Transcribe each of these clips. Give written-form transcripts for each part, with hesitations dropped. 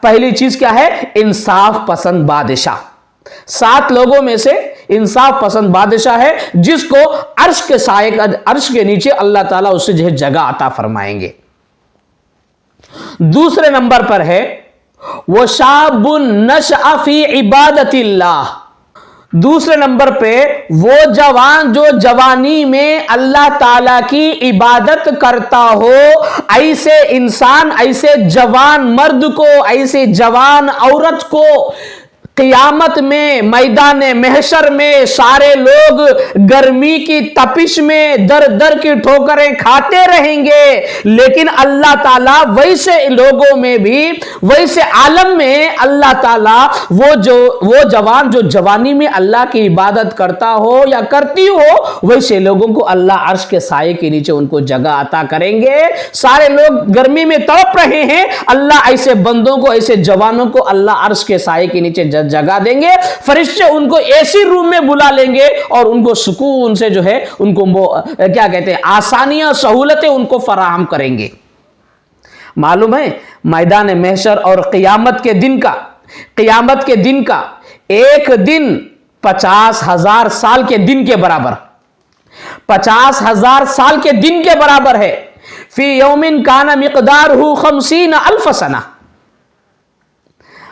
पहली चीज क्या है? इंसाफ पसंद बादशाह। 7 लोगों में से इंसाफ पसंद बादशाह है, जिसको अर्श के साए, अर्श के नीचे अल्लाह ताला उससे जो है जगह अता फरमाएंगे। दूसरे नंबर पर है वो शाबुन नशअ फी इबादतिल्लाह। दूसरे नंबर पे वो जवान जो जवानी में अल्लाह ताला की इबादत करता हो। ऐसे इंसान, ऐसे जवान मर्द को, ऐसे जवान औरत को क़यामत में, मैदान महशर में सारे लोग गर्मी की तपिश में दर दर की ठोकरें खाते रहेंगे, लेकिन अल्लाह ताला वैसे लोगों में भी, वैसे आलम में अल्लाह ताला वो जवान जो जवानी में अल्लाह की इबादत करता हो या करती हो, वैसे लोगों को अल्लाह अर्श के साए के नीचे उनको जगह अता करेंगे। सारे लोग गर्मी में तड़प रहे हैं, अल्लाह ऐसे बंदों को, ऐसे जवानों को अल्लाह अर्श के साए के नीचे जगह देंगे। फरिश्ते उनको एसी रूम में बुला लेंगे और उनको सुकून से जो है उनको क्या कहते हैं, आसानियां, सहूलतें उनको फराहम करेंगे। मालूम है मैदान महशर और क़यामत के दिन का एक दिन 50,000 साल के दिन के बराबर, 50,000 साल के दिन के बराबर है। फी यौमिन काना मिक़दारुहु 50 अल्फ सना।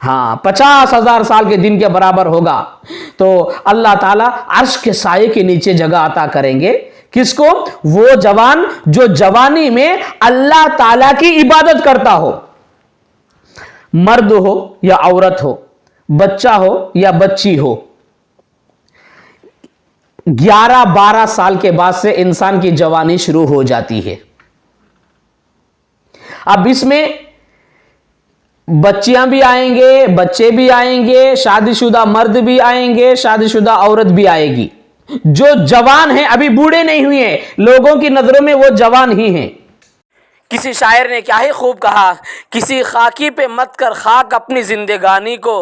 हाँ, 50,000 साल के दिन के बराबर होगा। तो अल्लाह ताला अर्श के साए के नीचे जगह अता करेंगे। किसको? वो जवान जो जवानी में अल्लाह ताला की इबादत करता हो, मर्द हो या औरत हो, बच्चा हो या बच्ची हो। 11-12 साल के बाद से इंसान की जवानी शुरू हो जाती है। अब इसमें बच्चियां भी आएंगे, बच्चे भी आएंगे, शादीशुदा मर्द भी आएंगे, शादीशुदा औरत भी आएगी। जो जवान है, अभी बूढ़े नहीं हुए, लोगों की नजरों में वो जवान ही हैं। किसी शायर ने क्या ही खूब कहा, किसी खाकी पे मत कर खाक अपनी जिंदगानी को,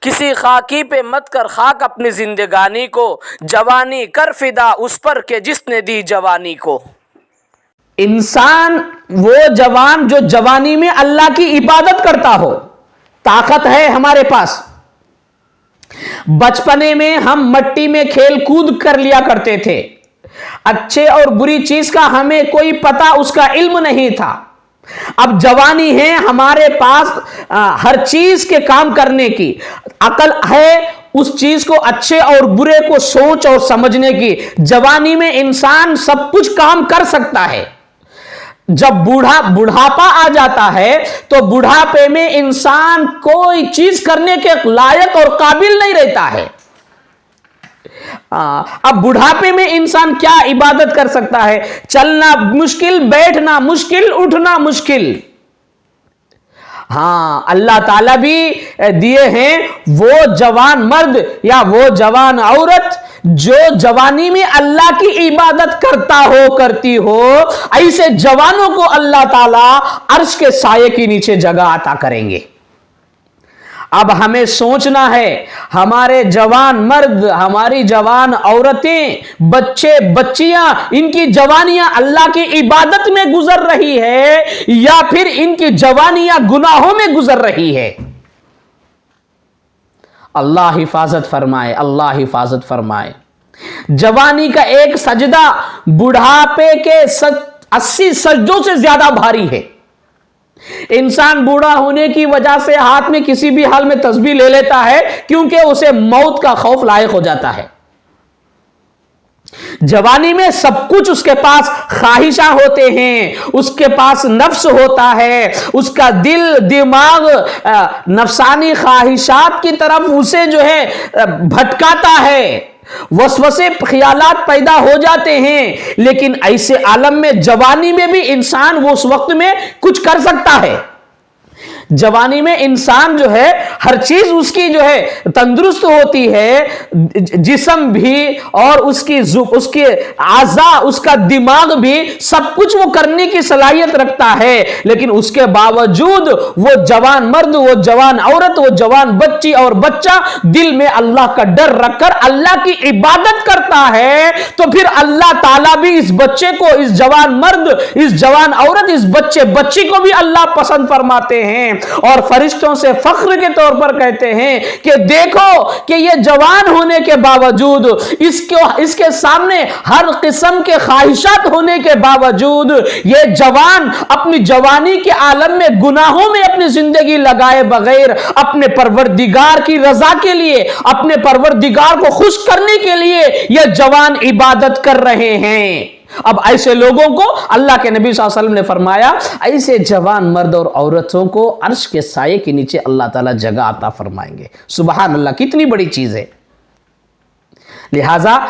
किसी खाकी पे मत कर खाक अपनी जिंदगानी को, जवानी कर फिदा उस पर के जिसने दी जवानी को। इंसान वो जवान जो जवानी में अल्लाह की इबादत करता हो। ताकत है हमारे पास। बचपने में हम मट्टी में खेल कूद कर लिया करते थे। अच्छे और बुरी चीज का हमें कोई पता, उसका इल्म नहीं था। अब जवानी है, हमारे पास हर चीज के काम करने की अकल है, उस चीज को, अच्छे और बुरे को सोच और समझने की। जवानी में इंसान सब कुछ काम कर सकता है। जब बुढ़ापा आ जाता है तो बुढ़ापे में इंसान कोई चीज करने के लायक और काबिल नहीं रहता है। अब बुढ़ापे में इंसान क्या इबादत कर सकता है? चलना मुश्किल, बैठना मुश्किल, उठना मुश्किल। हाँ, अल्लाह ताला भी दिए हैं वो जवान मर्द या वो जवान औरत जो जवानी में अल्लाह की इबादत करता हो, करती हो। ऐसे जवानों को अल्लाह ताला अर्श के साये के नीचे जगह अता करेंगे। अब हमें सोचना है, हमारे जवान मर्द, हमारी जवान औरतें, बच्चे, बच्चियां, इनकी जवानियां अल्लाह की इबादत में गुजर रही है या फिर इनकी जवानियां गुनाहों में गुजर रही है? अल्लाह हिफाजत फरमाए, अल्लाह हिफाजत फरमाए। जवानी का एक सजदा बुढ़ापे के 80 सजदों से ज्यादा भारी है। इंसान बूढ़ा होने की वजह से हाथ में किसी भी हाल में तस्बीह ले लेता है, क्योंकि उसे मौत का खौफ लायक हो जाता है। जवानी में सब कुछ उसके पास ख्वाहिशा होते हैं, उसके पास नफ्स होता है, उसका दिल दिमाग नफसानी ख्वाहिशात की तरफ उसे जो है भटकाता है, वसवसे ख्यालात पैदा हो जाते हैं। लेकिन ऐसे आलम में जवानी में भी इंसान वो उस वक्त में कुछ कर सकता है। जवानी में इंसान जो है हर चीज उसकी जो है तंदुरुस्त होती है, जिस्म भी और उसके आज़ा, उसका दिमाग भी, सब कुछ वो करने की सलाहियत रखता है। लेकिन उसके बावजूद वो जवान मर्द, वो जवान औरत, वो जवान बच्ची और बच्चा दिल में अल्लाह का डर रखकर अल्लाह की इबादत करता है, तो फिर अल्लाह ताला भी इस बच्चे को, इस जवान मर्द, इस जवान औरत, इस बच्चे बच्ची को भी अल्लाह पसंद फरमाते हैं और फरिश्तों से फख्र के तौर पर कहते हैं कि देखो कि ये जवान होने के बावजूद, इसके सामने हर किस्म के ख्वाहिशात होने के बावजूद ये जवान अपनी जवानी के आलम में गुनाहों में अपनी जिंदगी लगाए बगैर अपने परवरदिगार की रजा के लिए, अपने परवरदिगार को खुश करने के लिए ये जवान इबादत कर रहे हैं। अब ऐसे लोगों को अल्लाह के नबी सल्लल्लाहु अलैहि वसल्लम ने फरमाया, ऐसे जवान मर्द और औरतों को अर्श के साये के नीचे अल्लाह ताला जगह अता फरमाएंगे। सुबहान अल्लाह, कितनी बड़ी चीज है। लिहाजा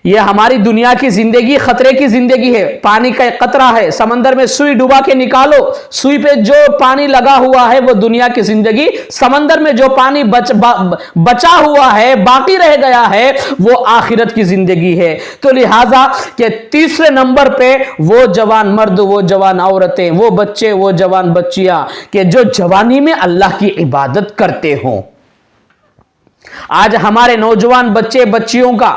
ये हमारी दुनिया की जिंदगी खतरे की जिंदगी है। पानी का एक कतरा है, समंदर में सुई डुबा के निकालो, सुई पे जो पानी लगा हुआ है वो दुनिया की जिंदगी, समंदर में जो पानी बचा हुआ है, बाकी रह गया है, वो आखिरत की जिंदगी है। तो लिहाजा के तीसरे नंबर पे वो जवान मर्द, वो जवान औरतें, वो बच्चे, वो जवान बच्चियां के जो जवानी में अल्लाह की इबादत करते हों। आज हमारे नौजवान बच्चे बच्चियों का,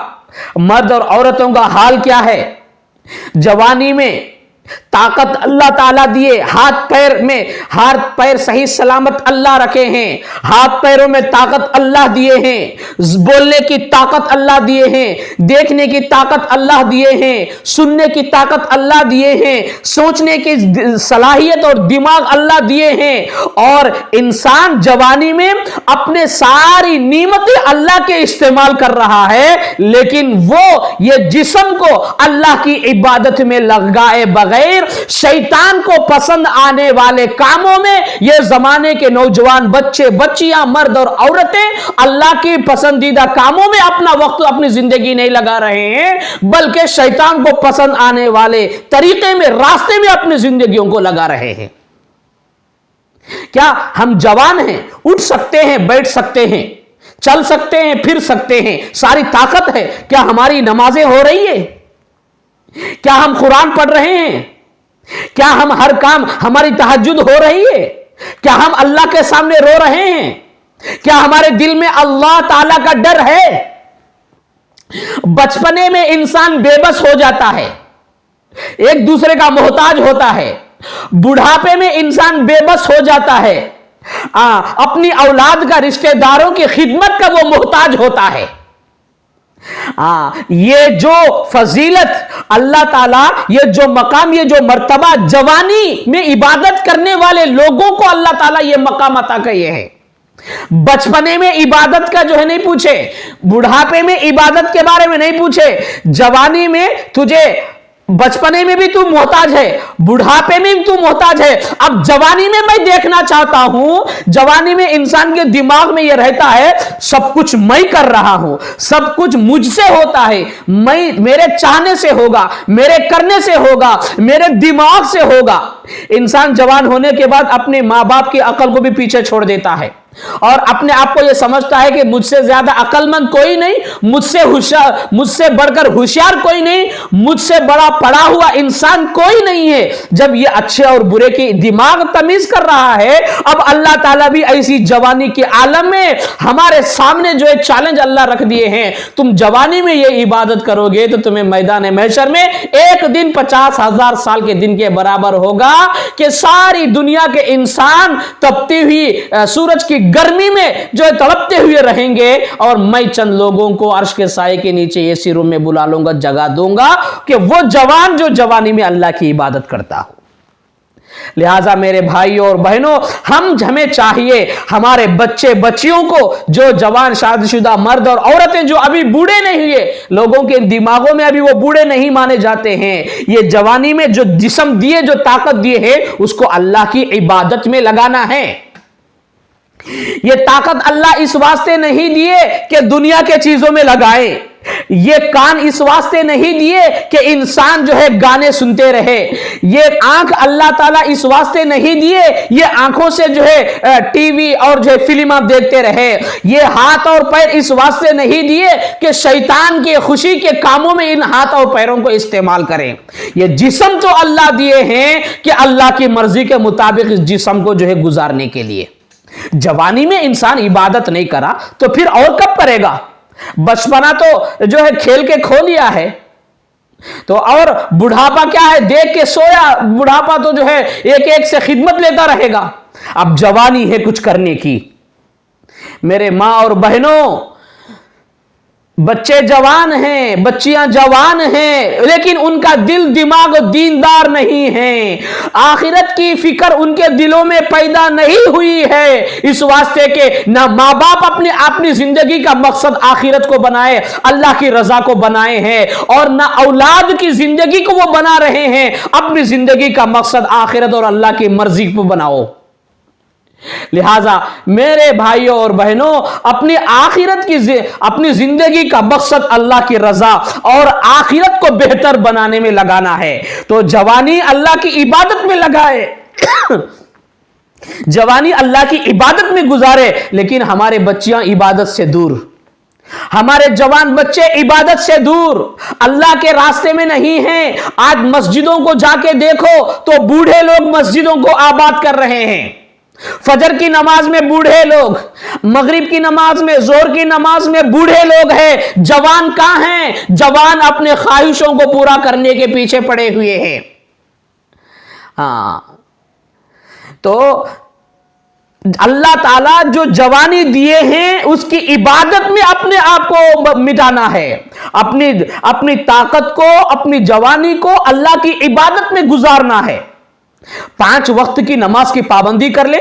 मर्द और औरतों का हाल क्या है? जवानी में ताकत अल्लाह ताला दिए, हाथ पैर सही सलामत अल्लाह रखे हैं, हाथ पैरों में ताकत अल्लाह दिए हैं, बोलने की ताकत अल्लाह दिए हैं, देखने की ताकत अल्लाह दिए हैं, सुनने की ताकत अल्लाह दिए हैं, सोचने की सलाहियत और दिमाग अल्लाह दिए हैं। और इंसान जवानी में अपने सारी नीमतें अल्लाह के इस्तेमाल कर रहा है, लेकिन वो ये जिस्म को अल्लाह की इबादत में लगाए बगैर शैतान को पसंद आने वाले कामों में ये जमाने के नौजवान बच्चे बच्चियां, मर्द और औरतें अल्लाह की पसंदीदा कामों में अपना वक्त, अपनी जिंदगी नहीं लगा रहे हैं, बल्कि शैतान को पसंद आने वाले तरीके में, रास्ते में अपनी जिंदगियों को लगा रहे हैं। क्या हम जवान हैं, उठ सकते हैं, बैठ सकते हैं, चल सकते हैं, फिर सकते हैं, सारी ताकत है? क्या हमारी नमाजें हो रही है? क्या हम कुरान पढ़ रहे हैं? क्या हम हर काम, हमारी तहज्जुद हो रही है? क्या हम अल्लाह के सामने रो रहे हैं? क्या हमारे दिल में अल्लाह ताला का डर है? बचपने में इंसान बेबस हो जाता है, एक दूसरे का मोहताज होता है। बुढ़ापे में इंसान बेबस हो जाता है, अपनी औलाद का, रिश्तेदारों की खिदमत का वो मोहताज होता है। ये जो फजीलत अल्लाह ताला, ये जो मकाम, ये जो मर्तबा जवानी में इबादत करने वाले लोगों को अल्लाह ताला ये मकाम अता किए हैं। बचपने में इबादत का जो है नहीं पूछे, बुढ़ापे में इबादत के बारे में नहीं पूछे, जवानी में तुझे, बचपने में भी तू मोहताज है, बुढ़ापे में भी तू मोहताज है। अब जवानी में मैं देखना चाहता हूं, जवानी में इंसान के दिमाग में यह रहता है सब कुछ मैं कर रहा हूं, सब कुछ मुझसे होता है, मैं, मेरे चाहने से होगा, मेरे करने से होगा, मेरे दिमाग से होगा। इंसान जवान होने के बाद अपने मां बाप की अकल को भी पीछे छोड़ देता है और अपने आप को यह समझता है कि मुझसे ज्यादा अकलमंद कोई नहीं, मुझसे बढ़कर होशियार कोई नहीं, मुझसे बड़ा पढ़ा हुआ इंसान कोई नहीं है। जब ये अच्छे और बुरे की दिमाग तमीज कर रहा है, अब अल्लाह ताला भी ऐसी जवानी के आलम में हमारे सामने जो एक चैलेंज अल्लाह रख दिए हैं, तुम जवानी में ये इबादत करोगे तो तुम्हें मैदान महशर में एक दिन 50,000 साल के दिन के बराबर होगा कि सारी दुनिया के इंसान तपती हुई सूरज की गर्मी में जो तड़पते हुए रहेंगे और मैं चंद लोगों को अर्श के साए के नीचे एसी रूम में बुला लूंगा, जगा दूंगा कि वो जवान जो जवानी में अल्लाह की इबादत करता हो। लिहाजा मेरे भाइयों और बहनों, हमें चाहिए हमारे बच्चे बच्चियों को, जो जवान शादीशुदा मर्द और औरतें जो अभी बूढ़े नहीं हुए, लोगों के दिमागों में अभी वो बूढ़े नहीं माने जाते हैं, ये जवानी में जो जिस्म दिए, जो ताकत दिए है, उसको अल्लाह की इबादत में लगाना है। ये ताकत अल्लाह इस वास्ते नहीं दिए कि दुनिया के चीजों में लगाए, ये कान इस वास्ते नहीं दिए कि इंसान जो है गाने सुनते रहे। ये आंख अल्लाह ताला इस वास्ते नहीं दिए ये आंखों से जो है टीवी और जो है फिल्म देखते रहे। ये हाथ और पैर इस वास्ते नहीं दिए कि शैतान के खुशी के कामों में इन हाथ और पैरों को इस्तेमाल करें। ये जिस्म तो अल्लाह दिए हैं कि अल्लाह की मर्जी के मुताबिक इस जिस्म को जो है गुजारने के लिए। जवानी में इंसान इबादत नहीं करा तो फिर और कब करेगा? बचपना तो जो है खेल के खो लिया है, तो और बुढ़ापा क्या है, देख के सोया। बुढ़ापा तो जो है एक एक से खिदमत लेता रहेगा। अब जवानी है कुछ करने की। मेरे मां और बहनों, बच्चे जवान हैं, बच्चियां जवान हैं, लेकिन उनका दिल दिमाग दीनदार नहीं है। आखिरत की फिक्र उनके दिलों में पैदा नहीं हुई है। इस वास्ते के ना माँ बाप अपनी जिंदगी का मकसद आखिरत को बनाए, अल्लाह की रजा को बनाए हैं, और ना औलाद की जिंदगी को वो बना रहे हैं। अपनी जिंदगी का मकसद आखिरत और अल्लाह की मर्जी को बनाओ। लिहाजा मेरे भाइयों और बहनों, अपनी आखिरत की अपनी जिंदगी का मकसद अल्लाह की रजा और आखिरत को बेहतर बनाने में लगाना है। तो जवानी अल्लाह की इबादत में लगाए, जवानी अल्लाह की इबादत में गुजारे। लेकिन हमारे बच्चियां इबादत से दूर, हमारे जवान बच्चे इबादत से दूर, अल्लाह के रास्ते में नहीं हैं। आज मस्जिदों को जाके देखो तो बूढ़े लोग मस्जिदों को आबाद कर रहे हैं। फजर की नमाज में बूढ़े लोग, मगरिब की नमाज में, जोर की नमाज में बूढ़े लोग हैं। जवान कहां हैं? जवान अपने ख्वाहिशों को पूरा करने के पीछे पड़े हुए हैं। तो अल्लाह ताला जो जवानी दिए हैं उसकी इबादत में अपने आप को मिटाना है। अपनी ताकत को, अपनी जवानी को अल्लाह की इबादत में गुजारना है। 5 वक्त की नमाज की पाबंदी कर ले,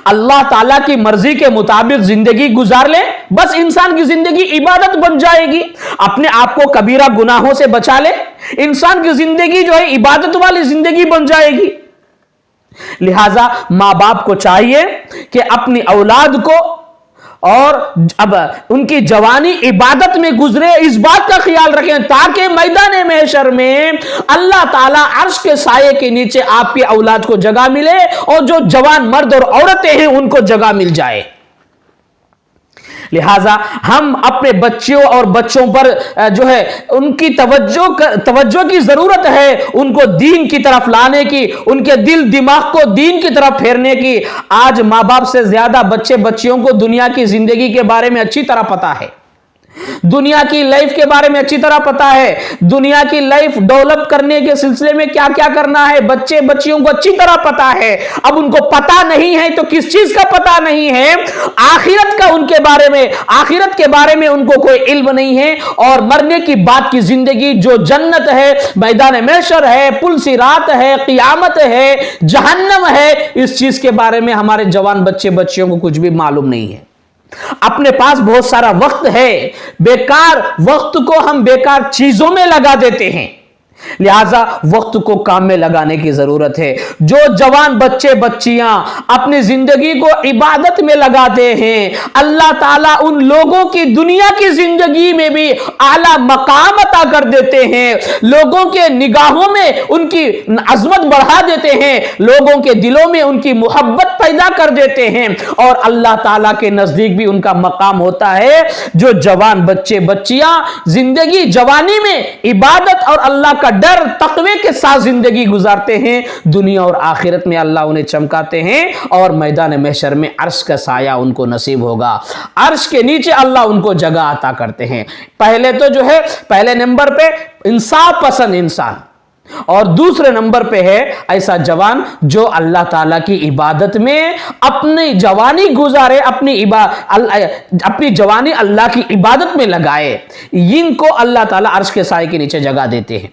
अल्लाह ताला की मर्जी के मुताबिक जिंदगी गुजार ले, बस इंसान की जिंदगी इबादत बन जाएगी। अपने आप को कबीरा गुनाहों से बचा ले, इंसान की जिंदगी जो है इबादत वाली जिंदगी बन जाएगी। लिहाजा मां बाप को चाहिए कि अपनी औलाद को और अब उनकी जवानी इबादत में गुजरे, इस बात का ख्याल रखें ताकि मैदान महशर में अल्लाह ताला अर्श के साये के नीचे आपकी औलाद को जगह मिले और जो जवान मर्द और औरतें हैं उनको जगह मिल जाए। लिहाजा हम अपने बच्चों और बच्चों पर जो है उनकी तवज्जो की जरूरत है, उनको दीन की तरफ लाने की, उनके दिल दिमाग को दीन की तरफ फेरने की। आज माँ बाप से ज्यादा बच्चे बच्चियों को दुनिया की जिंदगी के बारे में अच्छी तरह पता है, दुनिया की लाइफ के बारे में अच्छी तरह पता है, दुनिया की लाइफ डेवलप करने के सिलसिले में क्या क्या करना है बच्चे बच्चियों को अच्छी तरह पता है। अब उनको पता नहीं है तो किस चीज का पता नहीं है? आखिरत का उनके बारे में, आखिरत के बारे में उनको कोई इल्म नहीं है। और मरने की बात की जिंदगी जो जन्नत है, मैदान महशर है, पुल सिरात है, क़ियामत है, जहन्नम है, इस चीज के बारे में हमारे जवान बच्चे बच्चियों को कुछ भी मालूम नहीं है। अपने पास बहुत सारा वक्त है, बेकार वक्त को हम बेकार चीजों में लगा देते हैं। लिहाजा वक्त को काम में लगाने की जरूरत है। जो जवान बच्चे बच्चियां अपनी जिंदगी को इबादत में लगाते हैं, अल्लाह ताला उन लोगों की दुनिया की जिंदगी में भी आला मकाम अता कर देते हैं, लोगों के निगाहों में उनकी अजमत बढ़ा देते हैं, लोगों के दिलों में उनकी मोहब्बत पैदा कर देते हैं और अल्लाह ताला के नजदीक भी उनका मकाम होता है। जो जवान बच्चे बच्चियां जिंदगी जवानी में इबादत और अल्लाह का डर तकवे के साथ जिंदगी गुजारते हैं, दुनिया और आखिरत में अल्लाह उन्हें चमकाते हैं और मैदान महशर में अर्श का साया उनको नसीब होगा। अर्श के नीचे अल्लाह उनको जगह अता करते हैं। पहले तो जो है, पहले नंबर पे इंसाफ पसंद इंसान, और दूसरे नंबर पे है ऐसा जवान जो अल्लाह ताला की इबादत में अपनी जवानी गुजारे, अपनी जवानी अल्लाह की इबादत में लगाए। इनको अल्लाह ताला अर्श के साए के नीचे जगह देते हैं।